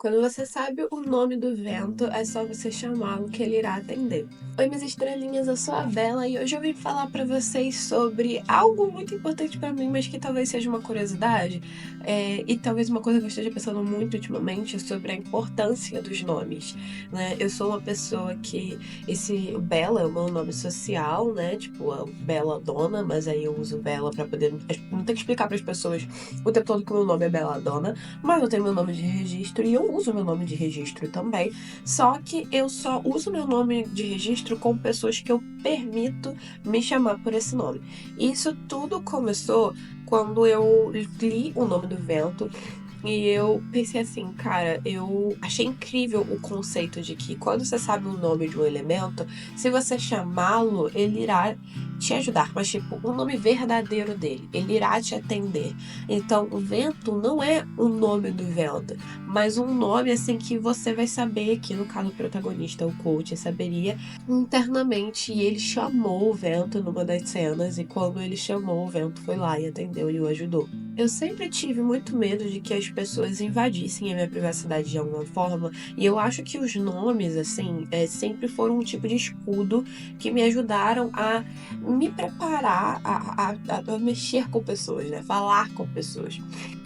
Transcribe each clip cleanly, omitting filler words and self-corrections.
Quando você sabe o nome do vento, é só você chamá-lo que ele irá atender. Oi, minhas estrelinhas, eu sou a Bela e hoje eu vim falar pra vocês sobre algo muito importante pra mim, mas que talvez seja uma curiosidade, e talvez uma coisa que eu esteja pensando muito ultimamente sobre a importância dos nomes, né? Eu sou uma pessoa que o Bela é o meu nome social, né? Tipo, a Bela Dona, mas aí eu uso Bela pra poder não ter que explicar pras pessoas o tempo todo que o meu nome é Bela Dona. Mas eu tenho meu nome de registro e eu uso meu nome de registro também. Só que eu só uso meu nome de registro com pessoas que eu permito me chamar por esse nome. E isso tudo começou quando eu li O Nome do Vento. E eu pensei assim, cara, eu achei incrível o conceito de que quando você sabe o nome de um elemento, se você chamá-lo, ele irá te ajudar. Mas, tipo, o nome verdadeiro dele, ele irá te atender. Então, o vento não é o nome do vento, mas um nome, assim, que você vai saber, que no caso o protagonista, o coach, saberia internamente. E ele chamou o vento numa das cenas, e quando ele chamou, o vento foi lá e atendeu e o ajudou. Eu sempre tive muito medo de que as pessoas invadissem a minha privacidade de alguma forma, e eu acho que os nomes, assim, sempre foram um tipo de escudo que me ajudaram a me preparar a mexer com pessoas, né? Falar com pessoas.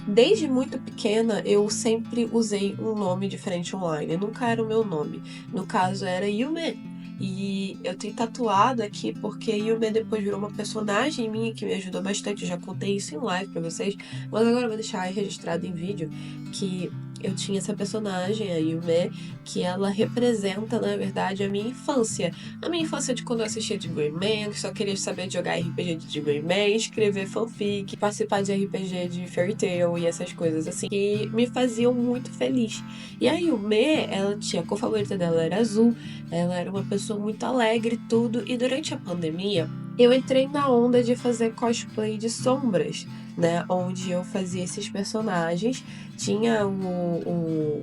Desde muito pequena, eu sempre usei um nome diferente online. Nunca era o meu nome. No caso, era Yume. E eu tenho tatuado aqui porque Yume depois virou uma personagem minha que me ajudou bastante. Eu já contei isso em live pra vocês, mas agora eu vou deixar aí registrado em vídeo que eu tinha essa personagem, a Yume, que ela representa, na verdade, a minha infância. A minha infância de quando eu assistia de Grey Man, que só queria saber de jogar RPG de Grey Man, escrever fanfic, participar de RPG de Fairy Tail e essas coisas assim, que me faziam muito feliz. E a Yume, ela tinha a cor favorita dela era azul, ela era uma pessoa muito alegre e tudo, e durante a pandemia, eu entrei na onda de fazer cosplay de sombras, né? Onde eu fazia esses personagens. Tinha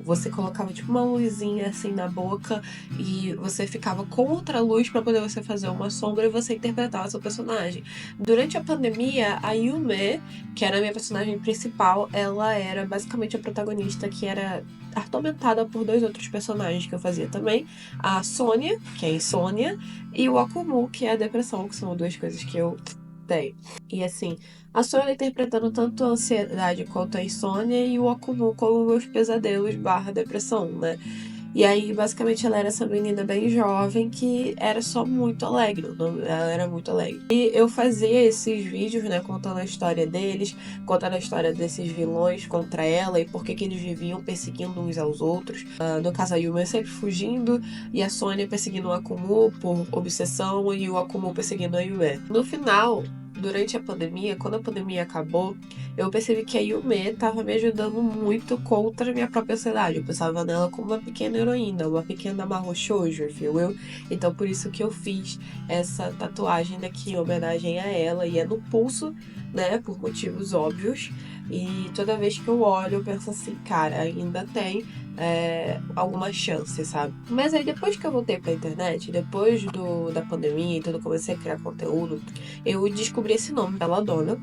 você colocava tipo uma luzinha assim na boca e você ficava contra a luz para poder você fazer uma sombra e você interpretava seu personagem. Durante a pandemia, a Yume, que era a minha personagem principal, ela era basicamente a protagonista que era atormentada por dois outros personagens que eu fazia também. A Sônia, que é a insônia, e o Akumu, que é a depressão, que são duas coisas que eu tenho. E assim, a Sônia interpretando tanto a ansiedade quanto a insônia, e o Akumu como meus pesadelos barra depressão, né? E aí, basicamente, ela era essa menina bem jovem que era só muito alegre. Ela era muito alegre. E eu fazia esses vídeos, né, contando a história deles, contando a história desses vilões contra ela e por que eles viviam perseguindo uns aos outros. No caso, a Yuma sempre fugindo e a Sônia perseguindo o Akumu por obsessão e o Akumu perseguindo a Yue. No final, durante a pandemia, quando a pandemia acabou, eu percebi que a Yume estava me ajudando muito contra a minha própria ansiedade. Eu pensava nela como uma pequena heroína, uma pequena Mahou Shoujo, viu? Então por isso que eu fiz essa tatuagem daqui em homenagem a ela, e é no pulso, né, por motivos óbvios. E toda vez que eu olho, eu penso assim, cara, ainda tem alguma chance, sabe? Mas aí depois que eu voltei pra internet, depois da pandemia e tudo, eu comecei a criar conteúdo, eu descobri esse nome, Belladonna.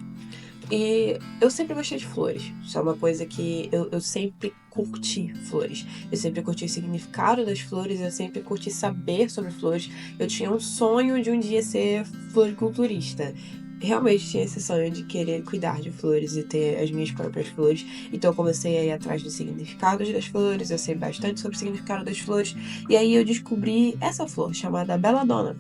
E eu sempre gostei de flores. Isso é uma coisa que eu sempre curti flores. Eu sempre curti o significado das flores, eu sempre curti saber sobre flores. Eu tinha um sonho de um dia ser floriculturista. Realmente tinha esse sonho de querer cuidar de flores e ter as minhas próprias flores. Então eu comecei a ir atrás dos significados das flores, eu sei bastante sobre o significado das flores. E aí eu descobri essa flor chamada Belladonna.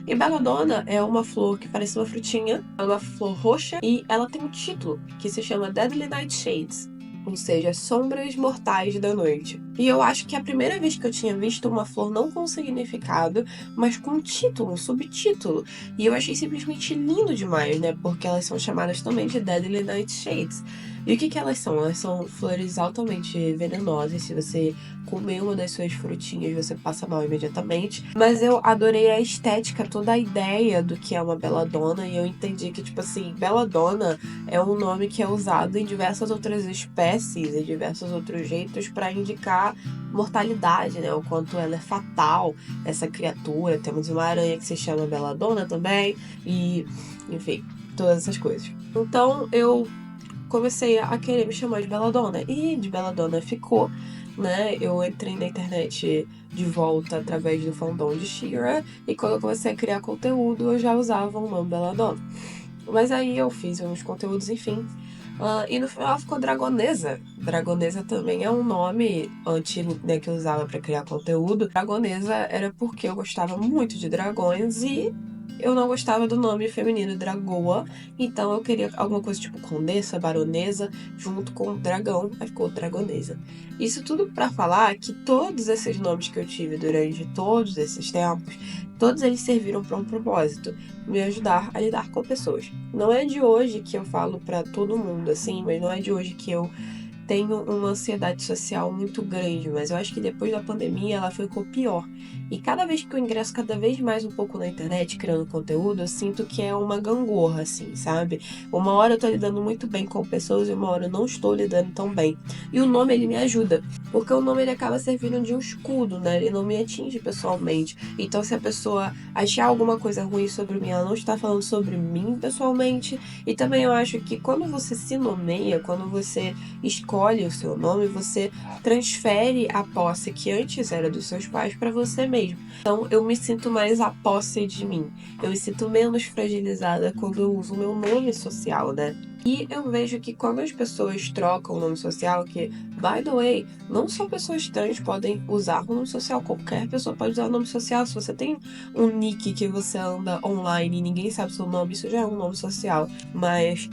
E Belladonna é uma flor que parece uma frutinha, é uma flor roxa e ela tem um título que se chama Deadly Nightshades, ou seja, Sombras Mortais da Noite. E eu acho que é a primeira vez que eu tinha visto uma flor não com significado, mas com um título, um subtítulo. E eu achei simplesmente lindo demais, né? Porque elas são chamadas também de Deadly Nightshades. E o que elas são? Elas são flores altamente venenosas. Se você comer uma das suas frutinhas, você passa mal imediatamente. Mas eu adorei a estética, toda a ideia do que é uma belladonna. E eu entendi que, tipo assim, belladonna é um nome que é usado em diversas outras espécies e diversos outros jeitos para indicar mortalidade, né? O quanto ela é fatal, essa criatura. Temos uma aranha que se chama belladonna também. E, enfim, todas essas coisas. Então eu comecei a querer me chamar de Belladonna. E de Belladonna ficou. né? Eu entrei na internet de volta através do fandom de She-Ra, e quando eu comecei a criar conteúdo, eu já usava o nome Belladonna. Mas aí eu fiz uns conteúdos, enfim. E no final ficou Dragonesa. Dragonesa também é um nome antigo, né, que eu usava para criar conteúdo. Dragonesa era porque eu gostava muito de dragões e eu não gostava do nome feminino Dragoa. Então eu queria alguma coisa tipo Condessa, Baronesa, junto com dragão. Aí ficou Dragonesa. Isso tudo para falar que todos esses nomes que eu tive durante todos esses tempos, todos eles serviram para um propósito: me ajudar a lidar com pessoas. Não é de hoje que eu falo para todo mundo assim, mas não é de hoje que eu tenho uma ansiedade social muito grande, mas eu acho que depois da pandemia ela ficou pior. E cada vez que eu ingresso cada vez mais um pouco na internet criando conteúdo, eu sinto que é uma gangorra, assim, sabe? Uma hora eu tô lidando muito bem com pessoas e uma hora eu não estou lidando tão bem. E o nome, ele me ajuda, porque o nome, ele acaba servindo de um escudo, né? Ele não me atinge pessoalmente. Então, se a pessoa achar alguma coisa ruim sobre mim, ela não está falando sobre mim pessoalmente. E também eu acho que quando você se nomeia, quando você escolhe o seu nome, você transfere a posse que antes era dos seus pais para você mesmo. Então eu me sinto mais a posse de mim. Eu me sinto menos fragilizada quando eu uso o meu nome social, né? E eu vejo que quando as pessoas trocam o nome social, que, by the way, não só pessoas trans podem usar o nome social, qualquer pessoa pode usar o nome social. Se você tem um nick que você anda online e ninguém sabe seu nome, isso já é um nome social. Mas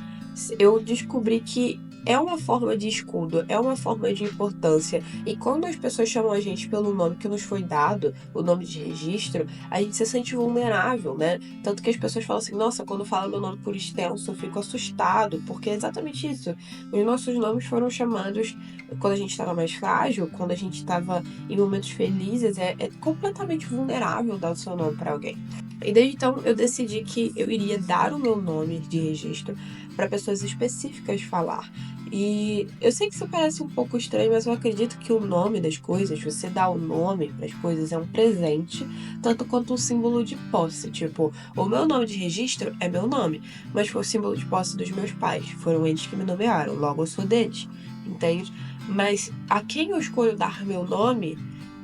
eu descobri que é uma forma de escudo, é uma forma de importância. E quando as pessoas chamam a gente pelo nome que nos foi dado, o nome de registro, a gente se sente vulnerável, né? Tanto que as pessoas falam assim: nossa, quando fala meu nome por extenso, eu fico assustado, porque é exatamente isso. Os nossos nomes foram chamados quando a gente estava mais frágil, quando a gente estava em momentos felizes. É completamente vulnerável dar o seu nome para alguém. E desde então eu decidi que eu iria dar o meu nome de registro para pessoas específicas falar. E eu sei que isso parece um pouco estranho, mas eu acredito que o nome das coisas, você dar o nome para as coisas, é um presente, tanto quanto um símbolo de posse. Tipo, o meu nome de registro é meu nome, mas foi o símbolo de posse dos meus pais. Foram eles que me nomearam, logo eu sou deles, entende? Mas a quem eu escolho dar meu nome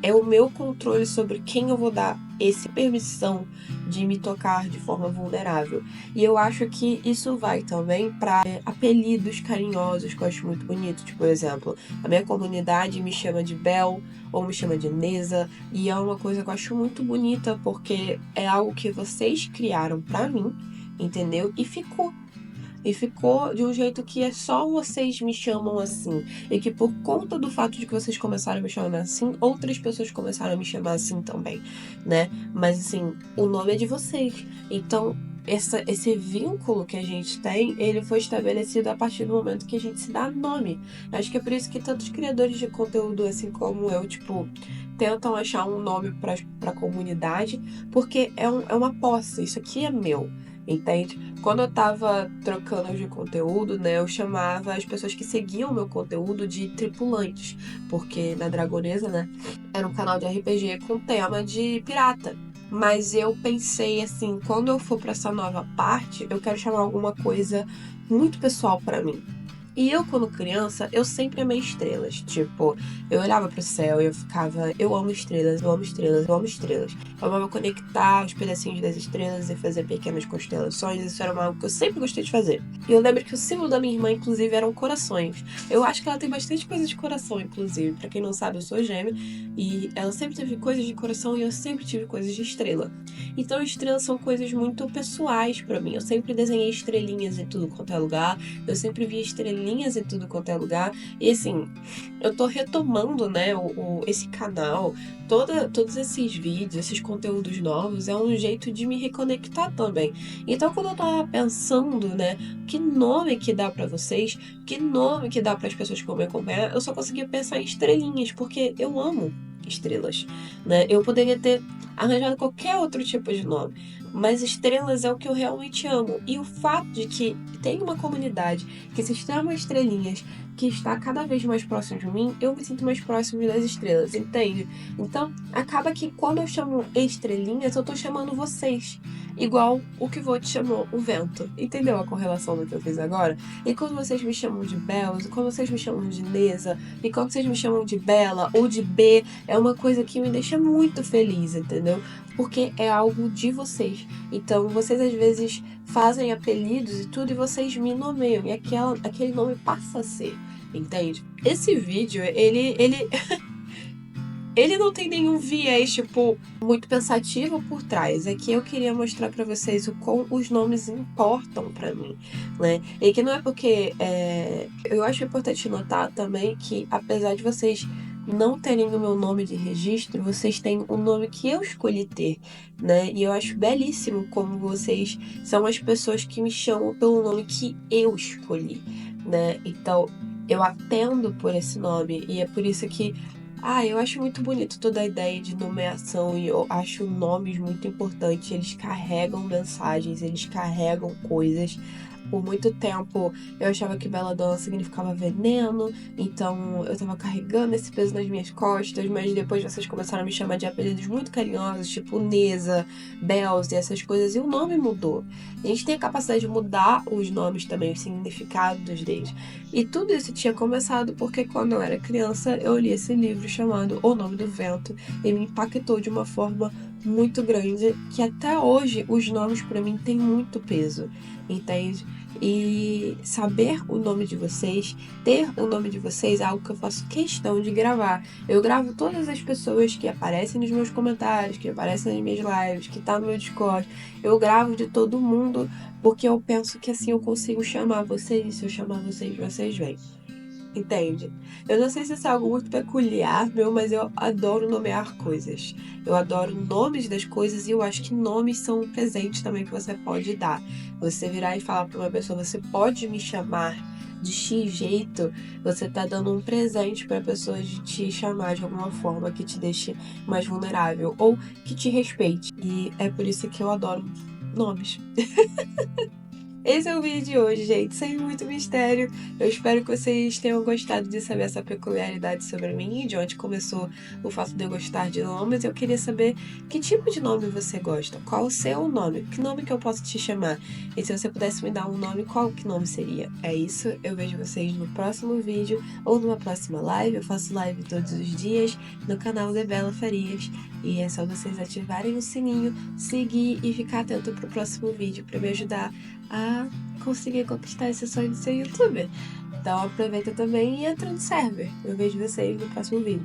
é o meu controle sobre quem eu vou dar essa permissão de me tocar de forma vulnerável. E eu acho que isso vai também para apelidos carinhosos que eu acho muito bonito. Tipo, por exemplo, a minha comunidade me chama de Bel ou me chama de Neza, e é uma coisa que eu acho muito bonita porque é algo que vocês criaram para mim, entendeu? E ficou de um jeito que é só vocês me chamam assim. E que por conta do fato de que vocês começaram a me chamar assim, outras pessoas começaram a me chamar assim também, né? Mas assim, o nome é de vocês. Então, esse vínculo que a gente tem, ele foi estabelecido a partir do momento que a gente se dá nome. Acho que é por isso que tantos criadores de conteúdo, assim como eu, tipo, tentam achar um nome pra comunidade, porque é uma posse. Isso aqui é meu. Entende? Quando eu tava trocando de conteúdo, né, eu chamava as pessoas que seguiam o meu conteúdo de tripulantes, porque na Dragonesa, né, era um canal de RPG com tema de pirata. Mas eu pensei assim, quando eu for para essa nova parte, eu quero chamar alguma coisa muito pessoal para mim. E eu, quando criança, eu sempre amei estrelas. Tipo, eu olhava pro céu e eu ficava: eu amo estrelas, eu amo estrelas, eu amo estrelas. Eu amava conectar os pedacinhos das estrelas e fazer pequenas constelações. Isso era algo que eu sempre gostei de fazer. E eu lembro que o símbolo da minha irmã, inclusive, eram corações. Eu acho que ela tem bastante coisa de coração, inclusive. Pra quem não sabe, eu sou gêmea. E ela sempre teve coisas de coração e eu sempre tive coisas de estrela. Então, estrelas são coisas muito pessoais pra mim. Eu sempre desenhei estrelinhas em tudo quanto é lugar. Eu sempre via estrelinhas em tudo quanto é lugar. E assim, eu tô retomando, né, esse canal, todos esses vídeos, esses conteúdos novos, é um jeito de me reconectar também. Então, quando eu tava pensando, né, que nome que dá pra vocês, que nome que dá pras pessoas que vão me acompanhar, eu só conseguia pensar em estrelinhas, porque eu amo estrelas, né? Eu poderia ter arranjado qualquer outro tipo de nome, mas estrelas é o que eu realmente amo. E o fato de que tem uma comunidade que se chama Estrelinhas, que está cada vez mais próximo de mim, eu me sinto mais próximo das estrelas, entende? Então, acaba que quando eu chamo estrelinhas, eu tô chamando vocês. Igual o que vou te chamou o vento. Entendeu a correlação do que eu fiz agora? E quando vocês me chamam de Bells, quando vocês me chamam de Neza, e quando vocês me chamam de Bela ou de B, é uma coisa que me deixa muito feliz, entendeu? Porque é algo de vocês. Então, vocês às vezes fazem apelidos e tudo, e vocês me nomeiam. E aquele nome passa a ser, entende? Esse vídeo, ele não tem nenhum viés, tipo, muito pensativo por trás. Aqui eu queria mostrar pra vocês o quão os nomes importam pra mim, né? E que não é porque... Eu acho importante notar também que, apesar de vocês não terem o meu nome de registro, vocês têm o nome que eu escolhi ter, né? E eu acho belíssimo como vocês são as pessoas que me chamam pelo nome que eu escolhi, né? Então, eu atendo por esse nome, e é por isso que eu acho muito bonito toda a ideia de nomeação e eu acho nomes muito importantes. Eles carregam mensagens, eles carregam coisas. Por muito tempo eu achava que Belladonna significava veneno, então eu tava carregando esse peso nas minhas costas, mas depois vocês começaram a me chamar de apelidos muito carinhosos, tipo Neza, Bells e essas coisas, e o nome mudou. A gente tem a capacidade de mudar os nomes também, os significados deles. E tudo isso tinha começado porque quando eu era criança eu li esse livro chamado O Nome do Vento e me impactou de uma forma muito grande que até hoje os nomes para mim têm muito peso, entende? E saber o nome de vocês, ter o nome de vocês é algo que eu faço questão de gravar. Eu gravo todas as pessoas que aparecem nos meus comentários, que aparecem nas minhas lives, que tá no meu Discord. Eu gravo de todo mundo porque eu penso que assim eu consigo chamar vocês, e se eu chamar vocês, vocês vêm. Entende? Eu não sei se isso é algo muito peculiar, meu, mas eu adoro nomear coisas. Eu adoro nomes das coisas e eu acho que nomes são um presente também que você pode dar. Você virar e falar para uma pessoa, você pode me chamar de X jeito, você tá dando um presente para a pessoa de te chamar de alguma forma que te deixe mais vulnerável ou que te respeite. E é por isso que eu adoro nomes. Esse é o vídeo de hoje, gente, sem muito mistério. Eu espero que vocês tenham gostado de saber essa peculiaridade sobre mim, de onde começou o fato de eu gostar de nomes. Eu queria saber que tipo de nome você gosta, qual o seu nome, que nome que eu posso te chamar. E se você pudesse me dar um nome, qual que nome seria? É isso, eu vejo vocês no próximo vídeo ou numa próxima live. Eu faço live todos os dias no canal da Bela Farias. E é só vocês ativarem o sininho, seguir e ficar atento pro próximo vídeo para me ajudar a conseguir conquistar esse sonho de ser youtuber. Então aproveita também e entra no server. Eu vejo vocês no próximo vídeo.